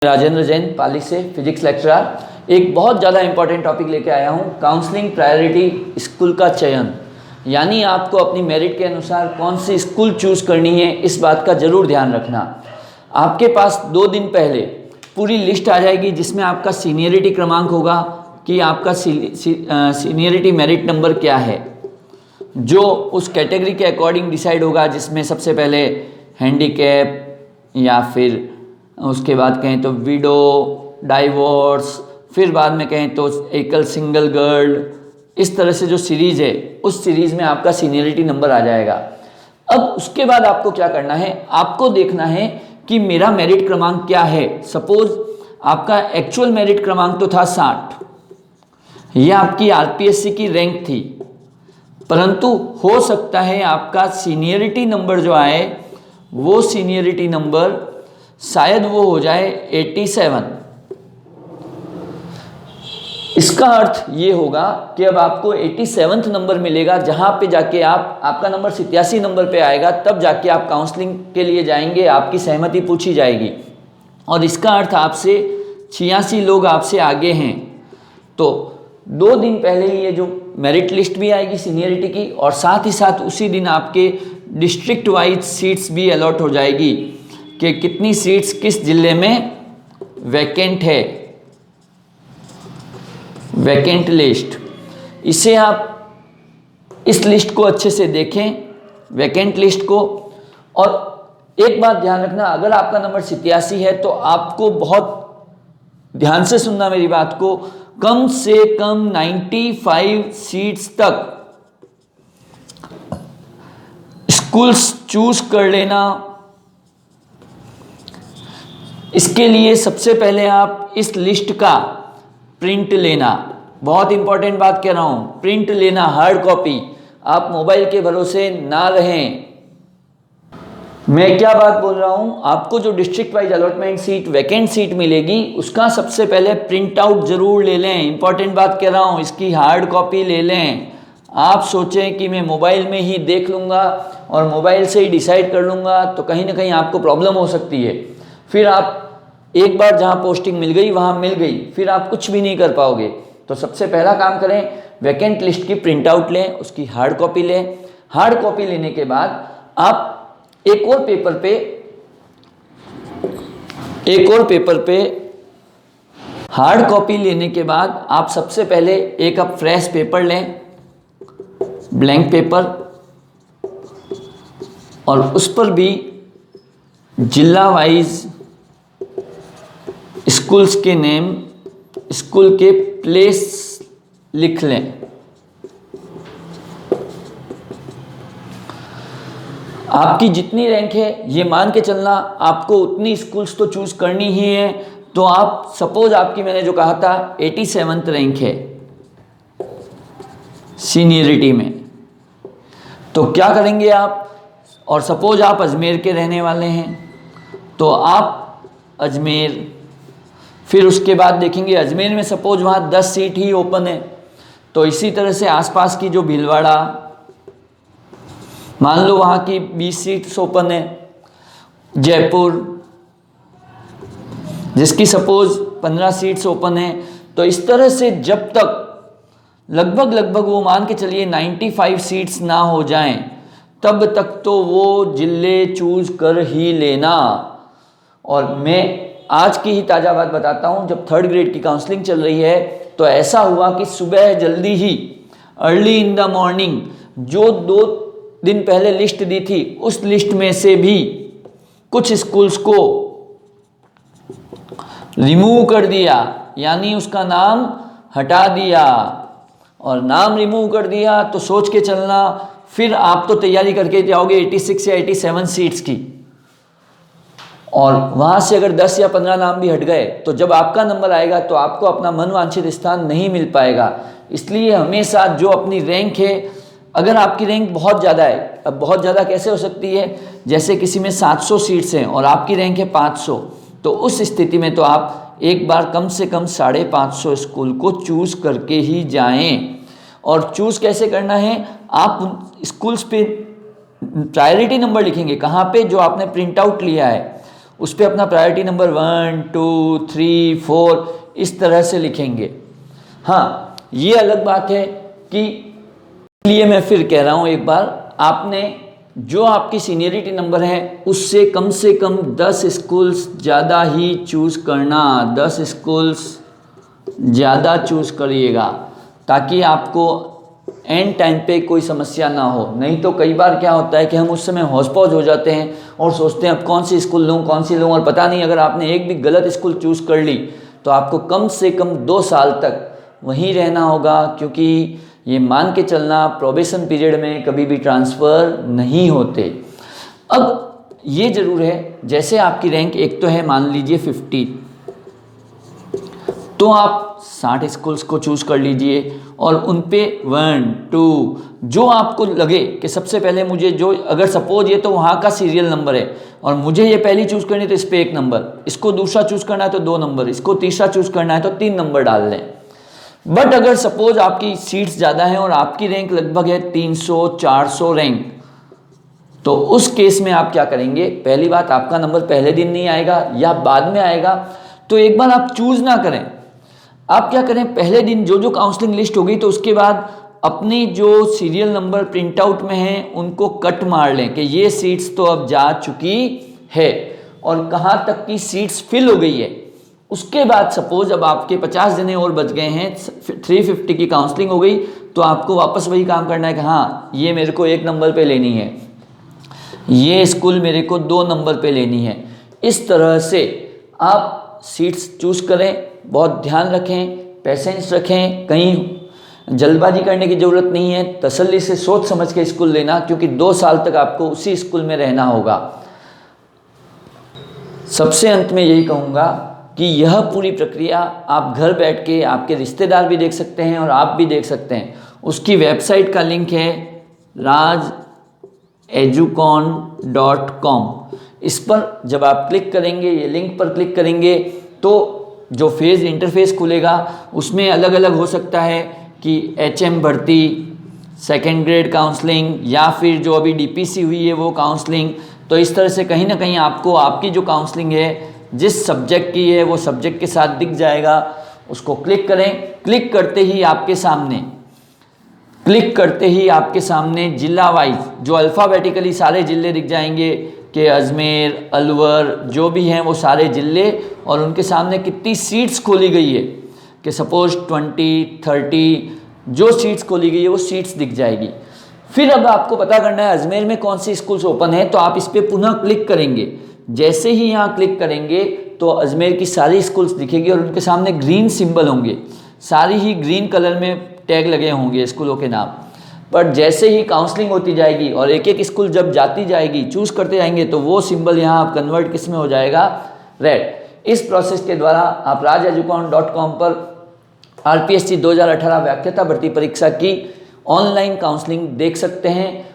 राजेंद्र जैन पाली से physics lecturer एक बहुत ज़्यादा इंपॉर्टेंट टॉपिक लेके आया हूँ। काउंसलिंग प्रायोरिटी स्कूल का चयन, यानी आपको अपनी मेरिट के अनुसार कौन सी स्कूल चूज़ करनी है, इस बात का ज़रूर ध्यान रखना। आपके पास 2 दिन पहले पूरी लिस्ट आ जाएगी जिसमें आपका सीनियरिटी क्रमांक होगा कि आपका सीनियरिटी मेरिट नंबर क्या है, जो उस कैटेगरी के अकॉर्डिंग डिसाइड होगा, जिसमें सबसे पहले हैंडीकैप या फिर उसके बाद कहें तो विडो, डाइवोर्स, फिर बाद में कहें तो एकल सिंगल गर्ल, इस तरह से जो सीरीज़ है उस सीरीज़ में आपका सीनियरिटी नंबर आ जाएगा। अब उसके बाद आपको क्या करना है, आपको देखना है कि मेरा मेरिट क्रमांक क्या है। सपोज आपका एक्चुअल मेरिट क्रमांक तो था 60, यह आपकी आरपीएससी की रैंक थी, परंतु हो सकता है आपका सीनियरिटी नंबर जो आए वो सीनियरिटी नंबर शायद वो हो जाए 87। इसका अर्थ ये होगा कि अब आपको 87वां नंबर मिलेगा, जहाँ पे जाके आपका नंबर 87 नंबर पे आएगा, तब जाके आप काउंसलिंग के लिए जाएंगे, आपकी सहमति पूछी जाएगी। और इसका अर्थ आपसे 86 लोग आपसे आगे हैं, तो 2 दिन पहले ही ये जो मेरिट लिस्ट भी आएगी सीनियरिटी की, और साथ ही साथ उसी दिन आपके डिस्ट्रिक्ट वाइज सीट्स भी अलॉट हो जाएगी कि कितनी सीट्स किस जिले में वैकेंट है, वैकेंट लिस्ट। इसे आप इस लिस्ट को अच्छे से देखें, वैकेंट लिस्ट को। और एक बात ध्यान रखना, अगर आपका नंबर 87 है तो आपको बहुत ध्यान से सुनना मेरी बात को, कम से कम 95 सीट्स तक स्कूल्स चूज कर लेना। इसके लिए सबसे पहले आप इस लिस्ट का प्रिंट लेना, बहुत इंपॉर्टेंट बात कह रहा हूँ, प्रिंट लेना, हार्ड कॉपी। आप मोबाइल के भरोसे ना रहें। मैं क्या बात बोल रहा हूँ, आपको जो district wise allotment seat, vacant seat मिलेगी, उसका सबसे पहले प्रिंट आउट जरूर ले लें। इंपॉर्टेंट बात कह रहा हूँ, इसकी हार्ड कॉपी ले लें। आप सोचें कि मैं मोबाइल में ही देख लूँगा और मोबाइल से ही डिसाइड कर लूँगा, तो कहीं ना कहीं आपको प्रॉब्लम हो सकती है। फिर आप एक बार जहाँ पोस्टिंग मिल गई वहाँ मिल गई, फिर आप कुछ भी नहीं कर पाओगे। तो सबसे पहला काम करें, वैकेंट लिस्ट की प्रिंट आउट लें, उसकी हार्ड कॉपी लें। हार्ड कॉपी लेने के बाद आप एक और पेपर पे हार्ड कॉपी लेने के बाद आप सबसे पहले एक आप फ्रेश पेपर लें, ब्लैंक पेपर, और उस पर भी जिला वाइज स्कूल्स के नेम, स्कूल के प्लेस लिख लें। आपकी जितनी रैंक है ये मान के चलना, आपको उतनी स्कूल्स तो चूज करनी ही है। तो आप सपोज आपकी, मैंने जो कहा था 87th रैंक है सीनियरिटी में, तो क्या करेंगे आप, और सपोज आप अजमेर के रहने वाले हैं तो आप अजमेर, फिर उसके बाद देखेंगे अजमेर में सपोज वहाँ 10 सीट ही ओपन है, तो इसी तरह से आसपास की जो भीलवाड़ा, मान लो वहाँ की 20 सीट्स ओपन है। जयपुर जिसकी सपोज 15 सीट्स ओपन है। तो इस तरह से जब तक लगभग वो मान के चलिए 95 सीट्स ना हो जाएं, तब तक तो वो जिले चूज कर ही लेना। और मैं आज की ही ताज़ा बात बताता हूँ, जब 3rd ग्रेड की काउंसलिंग चल रही है तो ऐसा हुआ कि सुबह जल्दी ही, अर्ली इन द मॉर्निंग, जो 2 दिन पहले लिस्ट दी थी उस लिस्ट में से भी कुछ स्कूल्स को रिमूव कर दिया, यानी उसका नाम हटा दिया। और नाम रिमूव कर दिया तो सोच के चलना, फिर आप तो तैयारी करके जाओगे 86 या 87 सीट्स की, और वहाँ से अगर 10 या 15 नाम भी हट गए तो जब आपका नंबर आएगा तो आपको अपना मनवांछित स्थान नहीं मिल पाएगा। इसलिए हमेशा जो अपनी रैंक है, अगर आपकी रैंक बहुत ज़्यादा है, अब बहुत ज़्यादा कैसे हो सकती है, जैसे किसी में 700 सीट्स हैं और आपकी रैंक है 500, तो उस स्थिति में तो आप एक बार कम से कम 550 स्कूल को चूज़ करके ही जाएं। और चूज़ कैसे करना है, आप स्कूल्स पे प्रायोरिटी नंबर लिखेंगे, कहाँ पे, जो आपने प्रिंट आउट लिया है उस पर अपना प्रायोरिटी नंबर 1, 2, 3, 4 इस तरह से लिखेंगे। हाँ, ये अलग बात है कि इसलिए मैं फिर कह रहा हूँ एक बार, आपने जो आपकी सीनियरिटी नंबर है उससे कम से कम 10 स्कूल्स ज़्यादा ही चूज़ करना, 10 स्कूल्स ज़्यादा चूज़ करिएगा ताकि आपको एंड टाइम पे कोई समस्या ना हो। नहीं तो कई बार क्या होता है कि हम उस समय होश पौश हो जाते हैं और सोचते हैं अब कौन सी स्कूल लूँ कौन सी लूँ, और पता नहीं अगर आपने एक भी गलत स्कूल चूज़ कर ली तो आपको कम से कम 2 साल तक वहीं रहना होगा, क्योंकि ये मान के चलना प्रोबेशन पीरियड में कभी भी ट्रांसफ़र नहीं होते। अब ये ज़रूर है, जैसे आपकी रैंक एक तो है मान लीजिए 50, तो आप 60 स्कूल्स को चूज़ कर लीजिए और उन पे 1, 2 जो आपको लगे कि सबसे पहले मुझे जो, अगर सपोज ये तो वहाँ का सीरियल नंबर है और मुझे ये पहली चूज़ करनी है तो इस पर 1 नंबर, इसको दूसरा चूज़ करना है तो 2 नंबर, इसको तीसरा चूज़ करना है तो 3 नंबर डाल लें। बट अगर सपोज आपकी सीट्स ज़्यादा हैं और आपकी रैंक लगभग है 300-400 रैंक, तो उस केस में आप क्या करेंगे, पहली बात आपका नंबर पहले दिन नहीं आएगा या बाद में आएगा, तो एक बार आप चूज़ ना करें, आप क्या करें, पहले दिन जो जो काउंसलिंग लिस्ट हो गई तो उसके बाद अपनी जो सीरियल नंबर प्रिंट आउट में हैं उनको कट मार लें कि ये सीट्स तो अब जा चुकी है और कहाँ तक की सीट्स फिल हो गई है। उसके बाद सपोज अब आपके 50 जने और बच गए हैं, 350 की काउंसलिंग हो गई, तो आपको वापस वही काम करना है कि हाँ ये मेरे को 1 नंबर पे लेनी है, ये स्कूल मेरे को 2 नंबर पे लेनी है। इस तरह से आप सीट्स चूज़ करें, बहुत ध्यान रखें, पेशेंस रखें, कहीं जल्दबाजी करने की ज़रूरत नहीं है, तसल्ली से सोच समझ के स्कूल लेना, क्योंकि 2 साल तक आपको उसी स्कूल में रहना होगा। सबसे अंत में यही कहूँगा कि यह पूरी प्रक्रिया आप घर बैठ के आपके रिश्तेदार भी देख सकते हैं और आप भी देख सकते हैं। उसकी वेबसाइट का लिंक है rajeducon.com। इस पर जब आप क्लिक करेंगे, ये लिंक पर क्लिक करेंगे तो जो फेज़ इंटरफेस खुलेगा उसमें अलग अलग हो सकता है कि HM भर्ती, सेकेंड ग्रेड काउंसलिंग या फिर जो अभी DPC हुई है वो काउंसलिंग। तो इस तरह से कहीं ना कहीं आपको आपकी जो काउंसलिंग है जिस सब्जेक्ट की है वो सब्जेक्ट के साथ दिख जाएगा। उसको क्लिक करें, क्लिक करते ही आपके सामने जिला वाइज जो अल्फ़ाबेटिकली सारे ज़िले दिख जाएंगे कि अजमेर, अलवर जो भी हैं वो सारे ज़िले, और उनके सामने कितनी सीट्स खोली गई है कि सपोज 20, 30 जो सीट्स खोली गई है वो सीट्स दिख जाएगी। फिर अब आपको पता करना है अजमेर में कौन सी स्कूल्स ओपन है, तो आप इस पर पुनः क्लिक करेंगे। जैसे ही यहाँ क्लिक करेंगे तो अजमेर की सारी स्कूल्स दिखेगी और उनके सामने ग्रीन सिंबल होंगे, सारी ही ग्रीन कलर में टैग लगे होंगे स्कूलों के नाम। पर जैसे ही काउंसलिंग होती जाएगी और एक एक स्कूल जब जाती जाएगी, चूज़ करते जाएंगे, तो वो सिंबल यहाँ कन्वर्ट किस में हो जाएगा, रेड। इस प्रोसेस के द्वारा आप rajeducon.com पर RPSC 2018 व्याख्याता भर्ती परीक्षा की ऑनलाइन काउंसलिंग देख सकते हैं।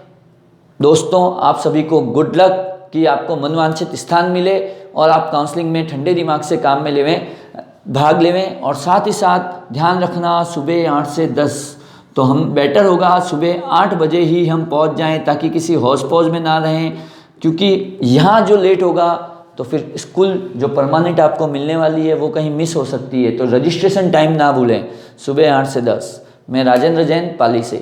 दोस्तों, आप सभी को गुड लक, कि आपको मनवांछित स्थान मिले और आप काउंसलिंग में ठंडे दिमाग से काम में लेवें, भाग लेवें। और साथ ही साथ ध्यान रखना सुबह 8 से 10, तो हम बेटर होगा सुबह 8 बजे ही हम पहुंच जाएं ताकि किसी हौज पौज में ना रहें, क्योंकि यहाँ जो लेट होगा तो फिर स्कूल जो परमानेंट आपको मिलने वाली है वो कहीं मिस हो सकती है। तो रजिस्ट्रेशन टाइम ना भूलें, सुबह 8 से 10। मैं राजेंद्र जैन, पाली से।